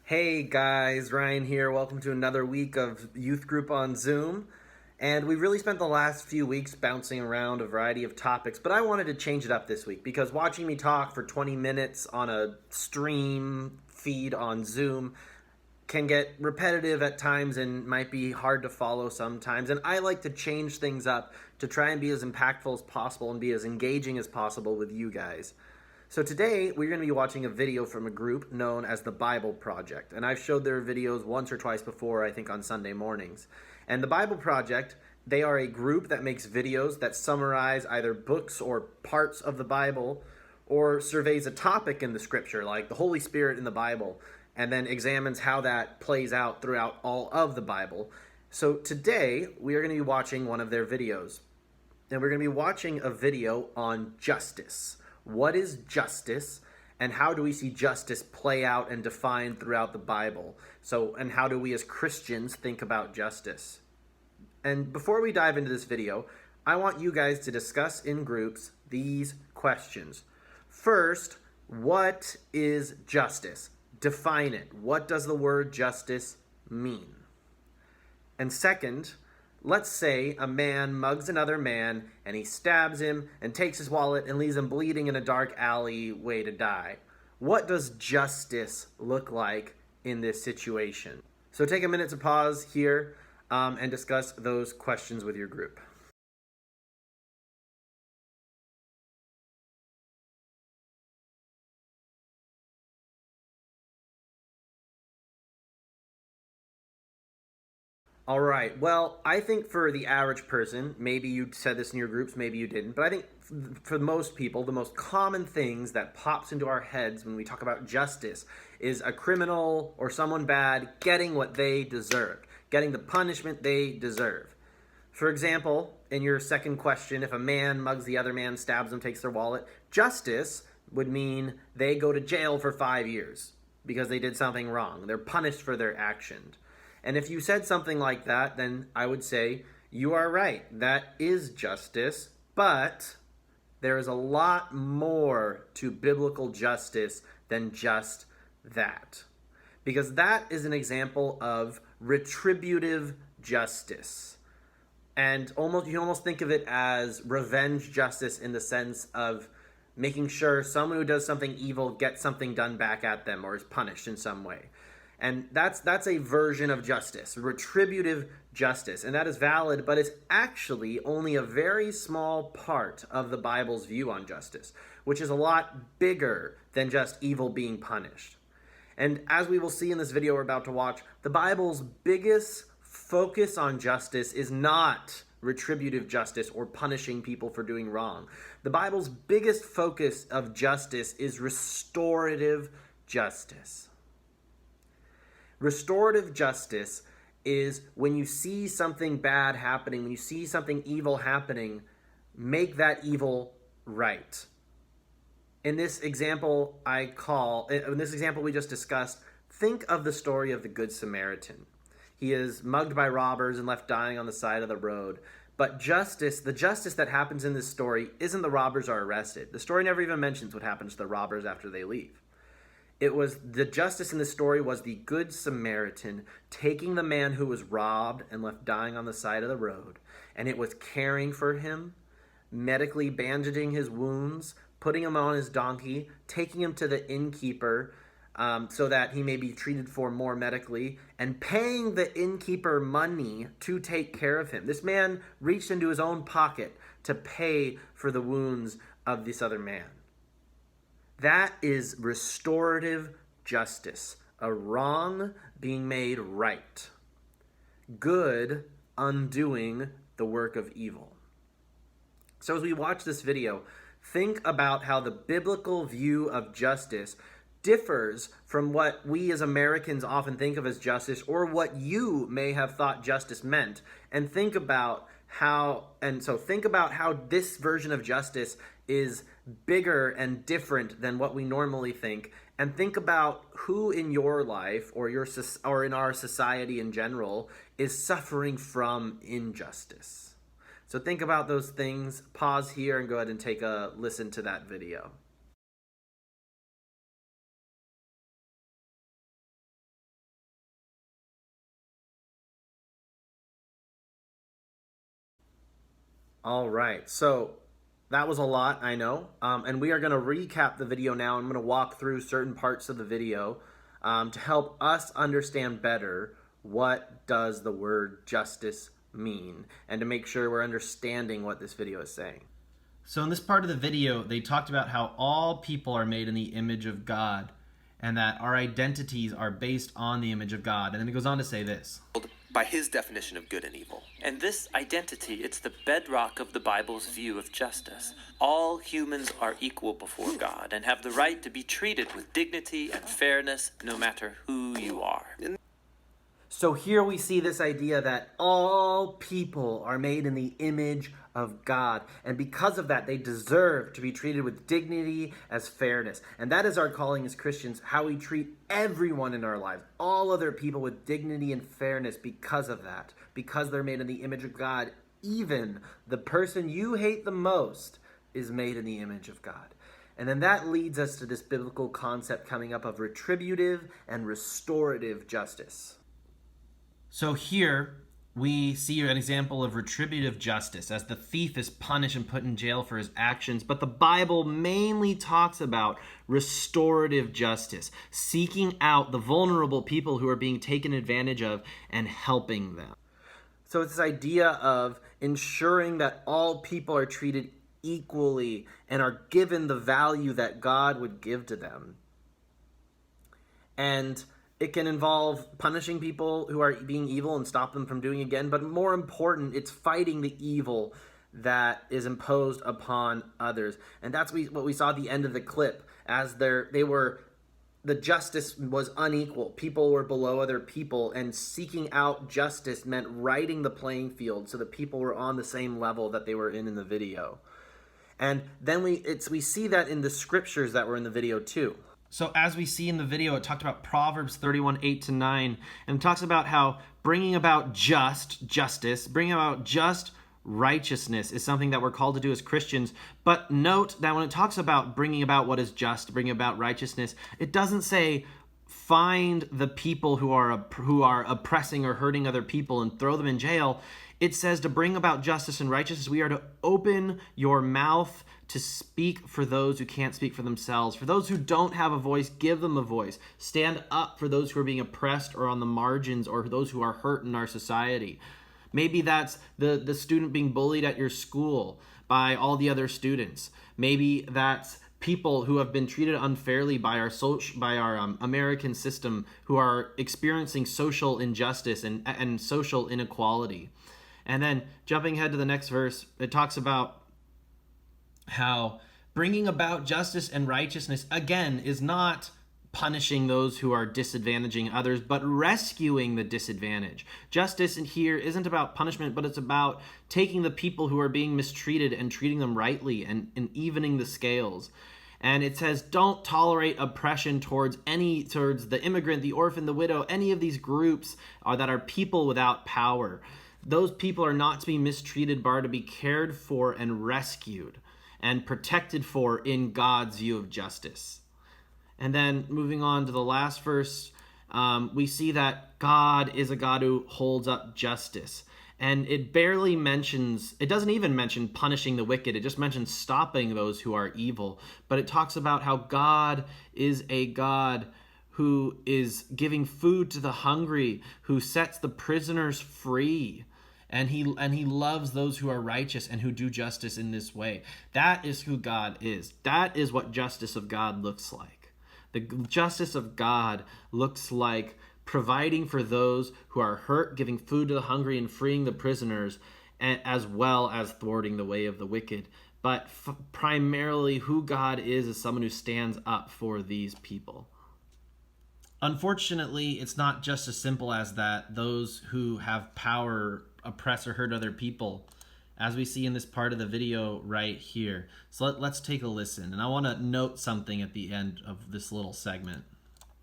Hey guys, Ryan here. Welcome to another week of youth group on Zoom. And we really spent the last few weeks bouncing around a variety of topics, but I wanted to change it up this week because watching me talk for 20 minutes on a stream feed on Zoom can get repetitive at times and might be hard to follow sometimes. And I like to change things up to try and be as impactful as possible and be as engaging as possible with you guys. So today we're going to be watching a video from a group known as the Bible Project. And I've showed their videos once or twice before, I think on Sunday mornings. And the Bible Project, they are a group that makes videos that summarize either books or parts of the Bible or surveys a topic in the scripture, like the Holy Spirit in the Bible, and then examines how that plays out throughout all of the Bible. So today we are going to be watching one of their videos. And we're going to be watching a video on justice. What is justice, and how do we see justice play out and defined throughout the Bible? And how do we as Christians think about justice? And before we dive into this video, I want you guys to discuss in groups these questions. First, what is justice? Define it. What does the word justice mean? And second, let's say a man mugs another man and he stabs him and takes his wallet and leaves him bleeding in a dark alleyway to die. What does justice look like in this situation? So take a minute to pause here and discuss those questions with your group. All right. Well, I think for the average person, maybe you said this in your groups, maybe you didn't, but I think for most people, the most common things that pops into our heads when we talk about justice is a criminal or someone bad getting what they deserved, getting the punishment they deserve. For example, in your second question, if a man mugs the other man, stabs them, takes their wallet, justice would mean they go to jail for 5 years because they did something wrong. They're punished for their action. And if you said something like that, then I would say, you are right. That is justice, but there is a lot more to biblical justice than just that. Because that is an example of retributive justice. And you can almost think of it as revenge justice in the sense of making sure someone who does something evil gets something done back at them or is punished in some way. And that's a version of justice, retributive justice. And that is valid, but it's actually only a very small part of the Bible's view on justice, which is a lot bigger than just evil being punished. And as we will see in this video we're about to watch, the Bible's biggest focus on justice is not retributive justice or punishing people for doing wrong. The Bible's biggest focus of justice is restorative justice. Restorative justice is when you see something bad happening, when you see something evil happening, make that evil right. In this example we just discussed, think of the story of the Good Samaritan. He is mugged by robbers and left dying on the side of the road. But the justice that happens in this story isn't the robbers are arrested. The story never even mentions what happens to the robbers after they leave. The justice in the story was the Good Samaritan taking the man who was robbed and left dying on the side of the road, and it was caring for him, medically bandaging his wounds, putting him on his donkey, taking him to the innkeeper so that he may be treated for more medically, and paying the innkeeper money to take care of him. This man reached into his own pocket to pay for the wounds of this other man. That is restorative justice, a wrong being made right, good undoing the work of evil. So as we watch this video, think about how the biblical view of justice differs from what we as Americans often think of as justice or what you may have thought justice meant, and think about how this version of justice is bigger and different than what we normally think, and think about who in your life or in our society in general is suffering from injustice. So think about those things, pause here, and go ahead and take a listen to that video. All right, so that was a lot, I know, and we are going to recap the video now. I'm going to walk through certain parts of the video to help us understand better what does the word justice mean, and to make sure we're understanding what this video is saying. So in this part of the video, they talked about how all people are made in the image of God, and that our identities are based on the image of God. And then it goes on to say this. By his definition of good and evil. And this identity, it's the bedrock of the Bible's view of justice. All humans are equal before God and have the right to be treated with dignity and fairness no matter who you are. So here we see this idea that all people are made in the image of God. And because of that, they deserve to be treated with dignity as fairness. And that is our calling as Christians, how we treat everyone in our lives, all other people with dignity and fairness because of that. Because they're made in the image of God, even the person you hate the most is made in the image of God. And then that leads us to this biblical concept coming up of retributive and restorative justice. So here we see an example of retributive justice as the thief is punished and put in jail for his actions. But the Bible mainly talks about restorative justice, seeking out the vulnerable people who are being taken advantage of and helping them. So it's this idea of ensuring that all people are treated equally and are given the value that God would give to them. And it can involve punishing people who are being evil and stop them from doing it again. But more important, it's fighting the evil that is imposed upon others. And that's what we saw at the end of the clip, as the justice was unequal. People were below other people, and seeking out justice meant righting the playing field so that people were on the same level that they were in the video. And then we see that in the scriptures that were in the video too. So as we see in the video, it talked about Proverbs 31, 8-9, and it talks about how bringing about justice, bringing about just righteousness is something that we're called to do as Christians. But note that when it talks about bringing about what is just, bringing about righteousness, it doesn't say find the people who are oppressing or hurting other people and throw them in jail. It says to bring about justice and righteousness, we are to open your mouth to speak for those who can't speak for themselves. For those who don't have a voice, give them a voice. Stand up for those who are being oppressed or on the margins, or those who are hurt in our society. Maybe that's the student being bullied at your school by all the other students. Maybe that's people who have been treated unfairly by our American system, who are experiencing social injustice and social inequality. And then jumping ahead to the next verse, it talks about how bringing about justice and righteousness, again, is not punishing those who are disadvantaging others, but rescuing the disadvantaged. Justice in here isn't about punishment, but it's about taking the people who are being mistreated and treating them rightly and evening the scales. And it says, don't tolerate oppression towards the immigrant, the orphan, the widow, any of these groups that are people without power. Those people are not to be mistreated, but are to be cared for and rescued and protected for in God's view of justice. And then moving on to the last verse, we see that God is a God who holds up justice. And it doesn't even mention punishing the wicked. It just mentions stopping those who are evil. But it talks about how God is a God who is giving food to the hungry, who sets the prisoners free. And he loves those who are righteous and who do justice in this way. That is who God is. That is what justice of God looks like. The justice of God looks like providing for those who are hurt, giving food to the hungry, and freeing the prisoners, as well as thwarting the way of the wicked. But primarily who God is someone who stands up for these people. Unfortunately, it's not just as simple as that. Those who have power oppress or hurt other people, as we see in this part of the video right here. So let's take a listen. And I want to note something at the end of this little segment.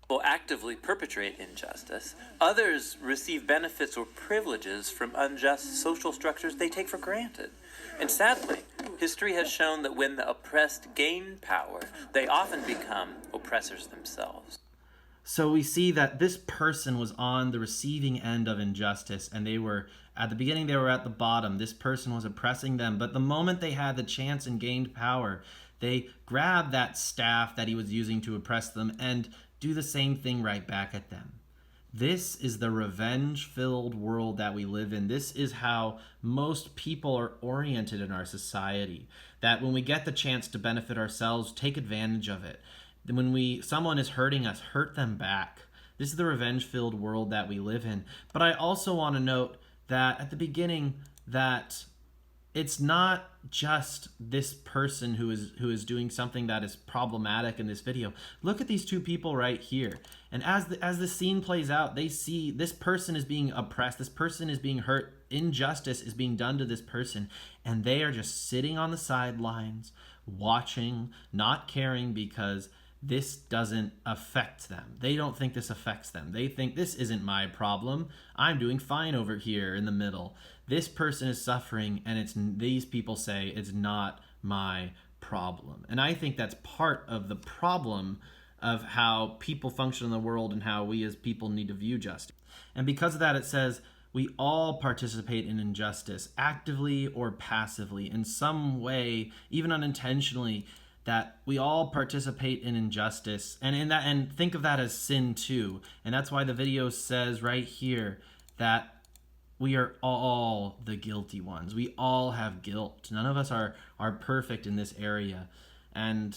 Will actively perpetrate injustice. Others receive benefits or privileges from unjust social structures they take for granted. And sadly, history has shown that when the oppressed gain power, they often become oppressors themselves. So we see that this person was on the receiving end of injustice, and they were, at the beginning, they were at the bottom. This person was oppressing them. But the moment they had the chance and gained power, they grabbed that staff that he was using to oppress them and do the same thing right back at them. This is the revenge-filled world that we live in. This is how most people are oriented in our society. That when we get the chance to benefit ourselves, take advantage of it. When someone is hurting us, hurt them back. This is the revenge-filled world that we live in. But I also want to note that at the beginning that it's not just this person who is doing something that is problematic in this video. Look at these two people right here. And as the scene plays out, they see this person is being oppressed. This person is being hurt. Injustice is being done to this person. And they are just sitting on the sidelines, watching, not caring, because this doesn't affect them. They don't think this affects them. They think this isn't my problem. I'm doing fine over here in the middle. This person is suffering, and these people say it's not my problem. And I think that's part of the problem of how people function in the world and how we as people need to view justice. And because of that, it says we all participate in injustice, actively or passively, in some way, even unintentionally, that we all participate in injustice, and think of that as sin too. And that's why the video says right here that we are all the guilty ones. We all have guilt. None of us are perfect in this area, and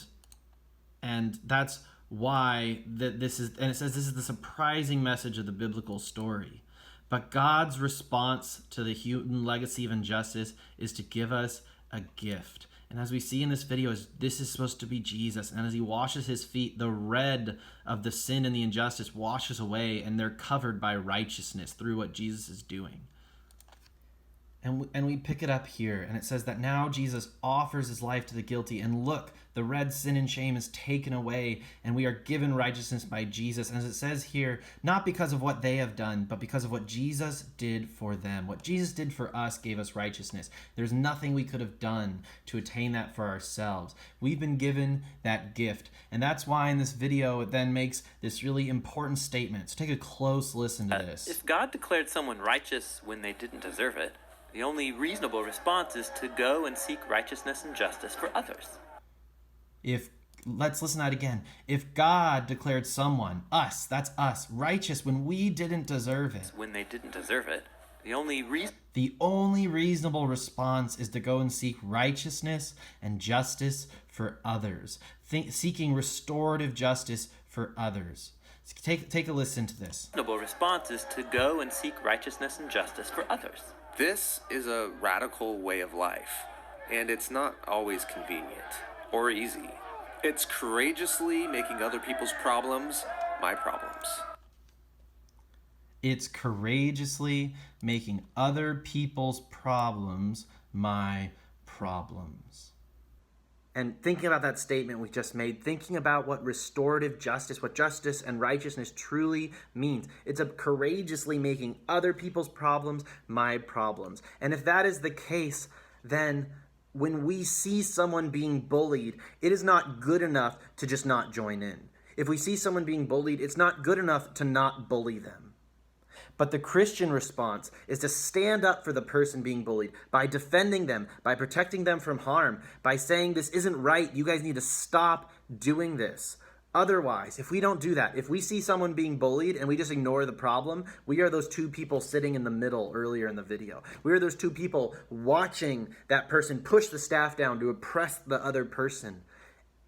that's why this is. And it says this is the surprising message of the biblical story. But God's response to the human legacy of injustice is to give us a gift. And as we see in this video, this is supposed to be Jesus. And as he washes his feet, the red of the sin and the injustice washes away, and they're covered by righteousness through what Jesus is doing. And we pick it up here, and it says that now Jesus offers his life to the guilty, and look, the red sin and shame is taken away, and we are given righteousness by Jesus. And as it says here, not because of what they have done, but because of what Jesus did for them. What Jesus did for us gave us righteousness. There's nothing we could have done to attain that for ourselves. We've been given that gift, and that's why in this video it then makes this really important statement. So take a close listen to this. If God declared someone righteous when they didn't deserve it, the only reasonable response is to go and seek righteousness and justice for others. Let's listen to that again. If God declared someone, us, that's us, righteous when we didn't deserve it. When they didn't deserve it, the only reasonable response is to go and seek righteousness and justice for others. Seeking restorative justice for others. Take a listen to this. The reasonable response is to go and seek righteousness and justice for others. This is a radical way of life, and it's not always convenient or easy. It's courageously making other people's problems my problems. It's courageously making other people's problems my problems. And thinking about that statement we just made, thinking about what restorative justice, what justice and righteousness truly means. It's courageously making other people's problems my problems. And if that is the case, then when we see someone being bullied, it is not good enough to just not join in. If we see someone being bullied, it's not good enough to not bully them. But the Christian response is to stand up for the person being bullied by defending them, by protecting them from harm, by saying this isn't right, you guys need to stop doing this. Otherwise, if we don't do that, if we see someone being bullied and we just ignore the problem, we are those two people sitting in the middle earlier in the video. We are those two people watching that person push the staff down to oppress the other person.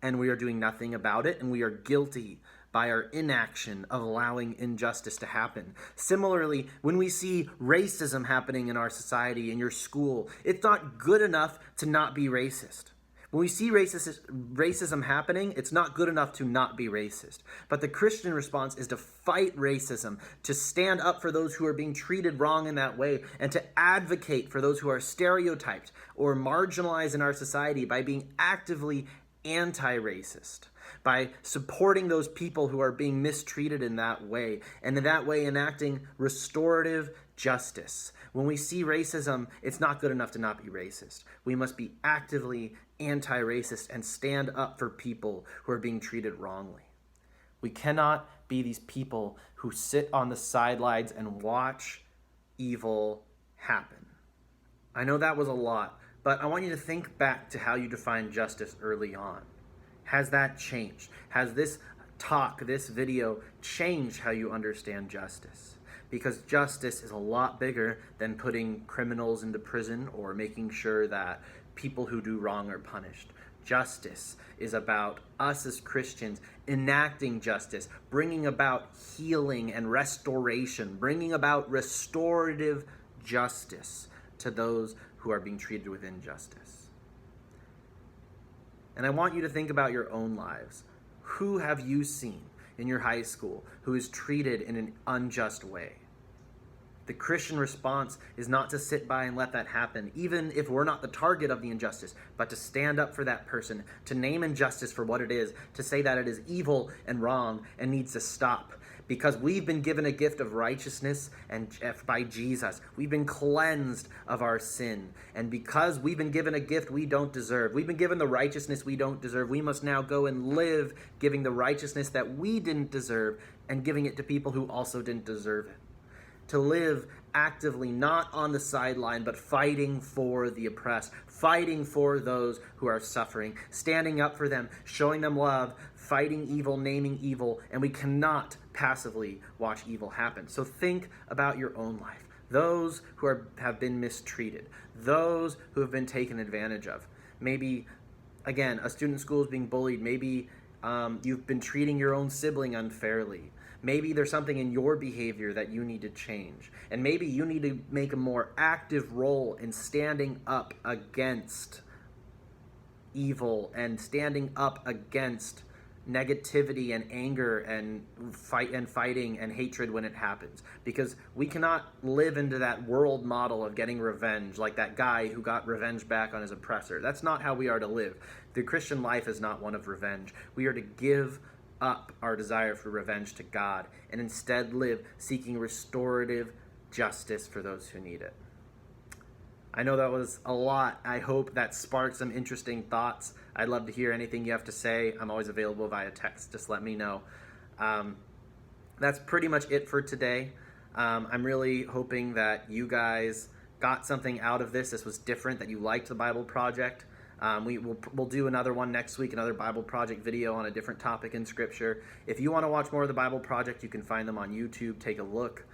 And we are doing nothing about it, and we are guilty by our inaction of allowing injustice to happen. Similarly, when we see racism happening in our society, in your school, it's not good enough to not be racist. When we see racism happening, it's not good enough to not be racist. But the Christian response is to fight racism, to stand up for those who are being treated wrong in that way, and to advocate for those who are stereotyped or marginalized in our society by being actively anti-racist, by supporting those people who are being mistreated in that way, and in that way enacting restorative justice. When we see racism, it's not good enough to not be racist. We must be actively anti-racist and stand up for people who are being treated wrongly. We cannot be these people who sit on the sidelines and watch evil happen. I know that was a lot, but I want you to think back to how you defined justice early on. Has that changed? Has this talk, this video, changed how you understand justice? Because justice is a lot bigger than putting criminals into prison or making sure that people who do wrong are punished. Justice is about us as Christians enacting justice, bringing about healing and restoration, bringing about restorative justice to those who are being treated with injustice. And I want you to think about your own lives. Who have you seen in your high school who is treated in an unjust way? The Christian response is not to sit by and let that happen, even if we're not the target of the injustice, but to stand up for that person, to name injustice for what it is, to say that it is evil and wrong and needs to stop. Because we've been given a gift of righteousness and by Jesus. We've been cleansed of our sin. And because we've been given a gift we don't deserve, we've been given the righteousness we don't deserve, we must now go and live giving the righteousness that we didn't deserve and giving it to people who also didn't deserve it. To live actively, not on the sideline, but fighting for the oppressed, fighting for those who are suffering, standing up for them, showing them love, fighting evil, naming evil, and we cannot passively watch evil happen. So think about your own life. Those who have been mistreated, those who have been taken advantage of. Maybe, again, a student in school is being bullied. Maybe you've been treating your own sibling unfairly. Maybe there's something in your behavior that you need to change. And maybe you need to make a more active role in standing up against evil and standing up against negativity and anger and fighting and hatred when it happens. Because we cannot live into that world model of getting revenge, like that guy who got revenge back on his oppressor. That's not how we are to live. The Christian life is not one of revenge. We are to give up our desire for revenge to God and instead live seeking restorative justice for those who need it. I know that was a lot. I hope that sparked some interesting thoughts. I'd love to hear anything you have to say. I'm always available via text. Just let me know. That's pretty much it for today. I'm really hoping that you guys got something out of this. This was different, that you liked the Bible Project. We'll do another one next week, another Bible Project video on a different topic in Scripture. If you want to watch more of the Bible Project, you can find them on YouTube. Take a look.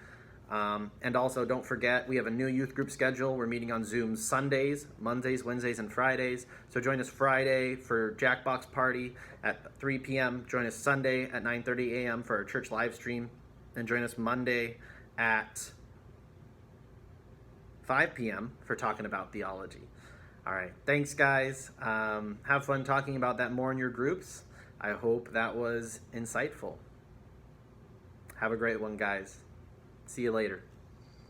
And also, don't forget, we have a new youth group schedule. We're meeting on Zoom Sundays, Mondays, Wednesdays, and Fridays. So join us Friday for Jackbox Party at 3 p.m. Join us Sunday at 9:30 a.m. for our church live stream. And join us Monday at 5 p.m. for talking about theology. All right. Thanks, guys. Have fun talking about that more in your groups. I hope that was insightful. Have a great one, guys. See you later.